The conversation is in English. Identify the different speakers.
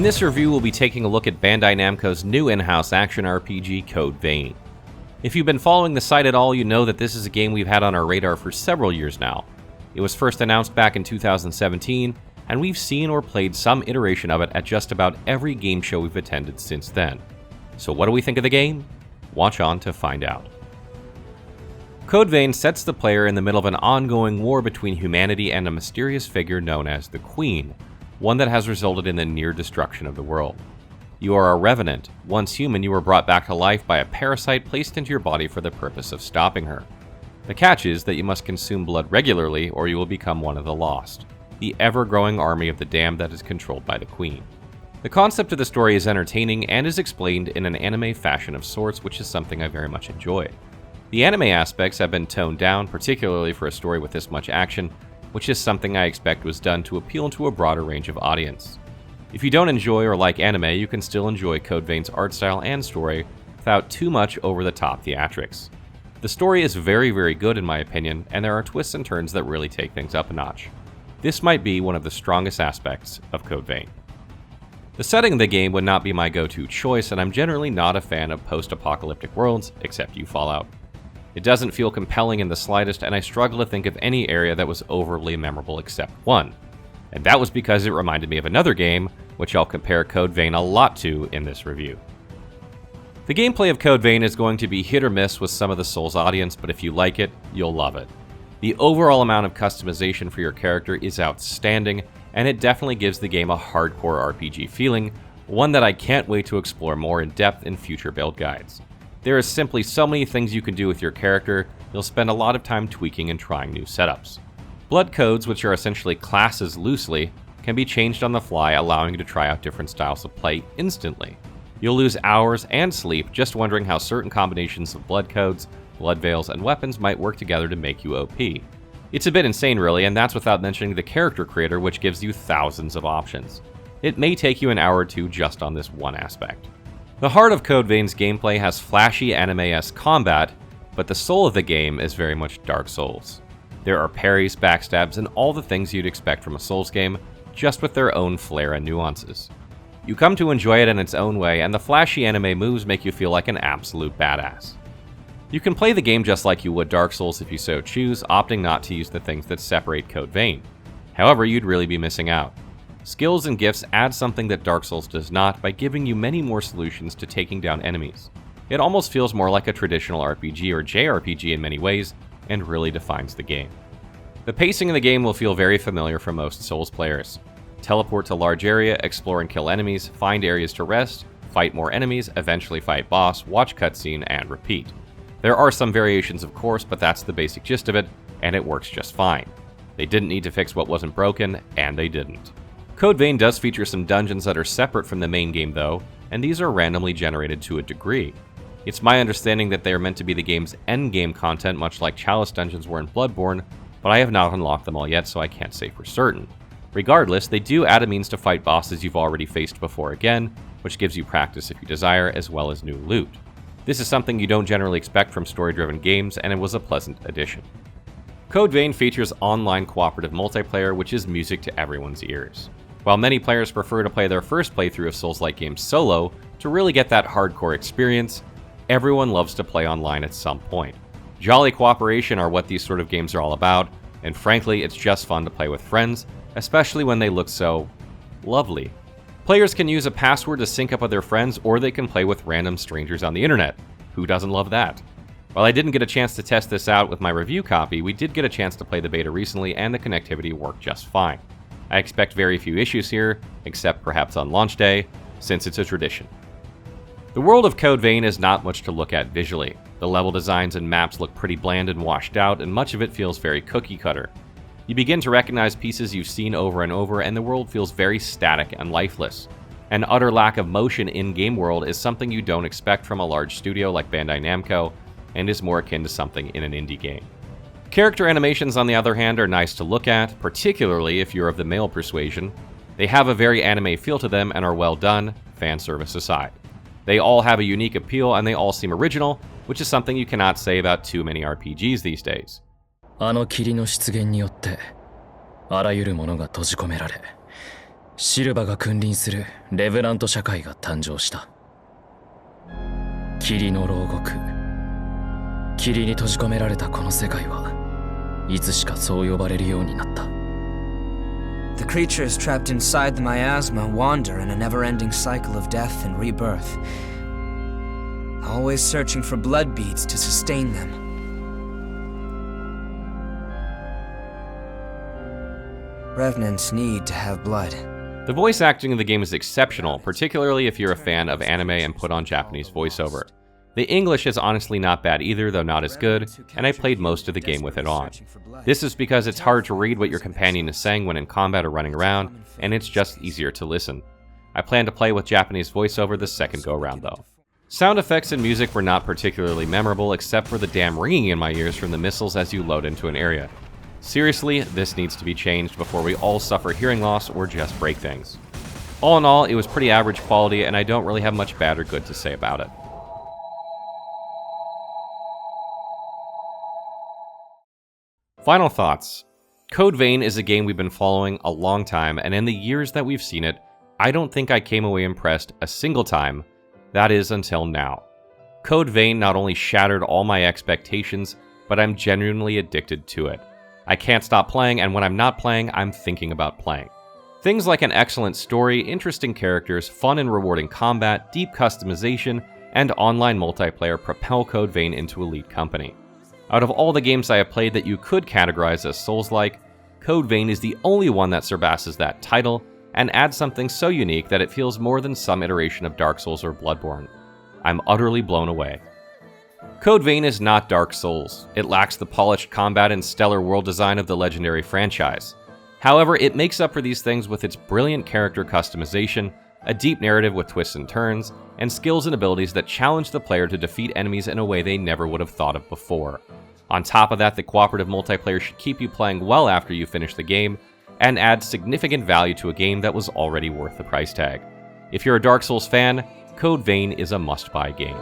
Speaker 1: this review, we'll be taking a look at Bandai Namco's new in-house action RPG, Code Vein. If you've been following the site at all, you know that this is a game we've had on our radar for several years now. It was first announced back in 2017, and we've seen or played some iteration of it at just about every game show we've attended since then. So what do we think of the game? Watch on to find out. Code Vein sets the player in the middle of an ongoing war between humanity and a mysterious figure known as the Queen, one that has resulted in the near destruction of the world. You are a revenant. Once human, you were brought back to life by a parasite placed into your body for the purpose of stopping her. The catch is that you must consume blood regularly or you will become one of the lost, the ever-growing army of the damned that is controlled by the Queen. The concept of the story is entertaining and is explained in an anime fashion of sorts, which is something I very much enjoy. The anime aspects have been toned down, particularly for a story with this much action, which is something I expect was done to appeal to a broader range of audience. If you don't enjoy or like anime, you can still enjoy Code Vein's art style and story without too much over-the-top theatrics. The story is very, very good in my opinion, and there are twists and turns that really take things up a notch. This might be one of the strongest aspects of Code Vein. The setting of the game would not be my go-to choice, and I'm generally not a fan of post-apocalyptic worlds, except you Fallout. It doesn't feel compelling in the slightest, and I struggle to think of any area that was overly memorable except one. And that was because it reminded me of another game, which I'll compare Code Vein a lot to in this review. The gameplay of Code Vein is going to be hit or miss with some of the Souls audience, but if you like it, you'll love it. The overall amount of customization for your character is outstanding, and it definitely gives the game a hardcore RPG feeling, one that I can't wait to explore more in depth in future build guides. There is simply so many things you can do with your character, you'll spend a lot of time tweaking and trying new setups. Blood codes, which are essentially classes loosely, can be changed on the fly, allowing you to try out different styles of play instantly. You'll lose hours and sleep just wondering how certain combinations of blood codes, blood veils, and weapons might work together to make you OP. It's a bit insane really, and that's without mentioning the character creator, which gives you thousands of options. It may take you an hour or two just on this one aspect. The heart of Code Vein's gameplay has flashy anime-esque combat, but the soul of the game is very much Dark Souls. There are parries, backstabs, and all the things you'd expect from a Souls game, just with their own flair and nuances. You come to enjoy it in its own way, and the flashy anime moves make you feel like an absolute badass. You can play the game just like you would Dark Souls if you so choose, opting not to use the things that separate Code Vein. However, you'd really be missing out. Skills and gifts add something that Dark Souls does not by giving you many more solutions to taking down enemies. It almost feels more like a traditional RPG or JRPG in many ways, and really defines the game. The pacing of the game will feel very familiar for most Souls players. Teleport to large area, explore and kill enemies, find areas to rest, fight more enemies, eventually fight boss, watch cutscene, and repeat. There are some variations of course, but that's the basic gist of it, and it works just fine. They didn't need to fix what wasn't broken, and they didn't. Code Vein does feature some dungeons that are separate from the main game though, and these are randomly generated to a degree. It's my understanding that they are meant to be the game's endgame content, much like Chalice dungeons were in Bloodborne, but I have not unlocked them all yet, so I can't say for certain. Regardless, they do add a means to fight bosses you've already faced before again, which gives you practice if you desire, as well as new loot. This is something you don't generally expect from story-driven games, and it was a pleasant addition. Code Vein features online cooperative multiplayer, which is music to everyone's ears. While many players prefer to play their first playthrough of Souls-like games solo to really get that hardcore experience, everyone loves to play online at some point. Jolly cooperation are what these sort of games are all about, and frankly, it's just fun to play with friends, especially when they look so lovely. Players can use a password to sync up with their friends, or they can play with random strangers on the internet. Who doesn't love that? While I didn't get a chance to test this out with my review copy, we did get a chance to play the beta recently, and the connectivity worked just fine. I expect very few issues here, except perhaps on launch day, since it's a tradition. The world of Code Vein is not much to look at visually. The level designs and maps look pretty bland and washed out, and much of it feels very cookie cutter. You begin to recognize pieces you've seen over and over, and the world feels very static and lifeless. An utter lack of motion in-game world is something you don't expect from a large studio like Bandai Namco, and is more akin to something in an indie game. Character animations, on the other hand, are nice to look at, particularly if you're of the male persuasion. They have a very anime feel to them and are well done, fan service aside. They all have a unique appeal and they all seem original, which is something you cannot say about too many RPGs these days.
Speaker 2: あの霧の出現によってあらゆるものが閉じ込められシルバが君臨するレヴェナント社会が誕生した。霧の牢獄。霧に閉じ込められたこの世界はいつしかそう呼ばれるようになった。
Speaker 3: The creatures trapped inside the miasma wander in a never-ending cycle of death and rebirth, always searching for blood beads to sustain them. Revenants need to have blood.
Speaker 1: The voice acting in the game is exceptional, particularly if you're a fan of anime and put on Japanese voiceover. The English is honestly not bad either, though not as good, and I played most of the game with it on. This is because it's hard to read what your companion is saying when in combat or running around, and it's just easier to listen. I plan to play with Japanese voiceover the second go-around though. Sound effects and music were not particularly memorable except for the damn ringing in my ears from the missiles as you load into an area. Seriously, this needs to be changed before we all suffer hearing loss or just break things. All in all, it was pretty average quality, and I don't really have much bad or good to say about it. Final thoughts. Code Vein is a game we've been following a long time, and in the years that we've seen it, I don't think I came away impressed a single time. That is, until now. Code Vein not only shattered all my expectations, but I'm genuinely addicted to it. I can't stop playing, and when I'm not playing, I'm thinking about playing. Things like an excellent story, interesting characters, fun and rewarding combat, deep customization, and online multiplayer propel Code Vein into elite company. Out of all the games I have played that you could categorize as Souls-like, Code Vein is the only one that surpasses that title and adds something so unique that it feels more than some iteration of Dark Souls or Bloodborne. I'm utterly blown away. Code Vein is not Dark Souls. It lacks the polished combat and stellar world design of the legendary franchise. However, it makes up for these things with its brilliant character customization, a deep narrative with twists and turns, and skills and abilities that challenge the player to defeat enemies in a way they never would have thought of before. On top of that, the cooperative multiplayer should keep you playing well after you finish the game, and add significant value to a game that was already worth the price tag. If you're a Dark Souls fan, Code Vein is a must-buy game.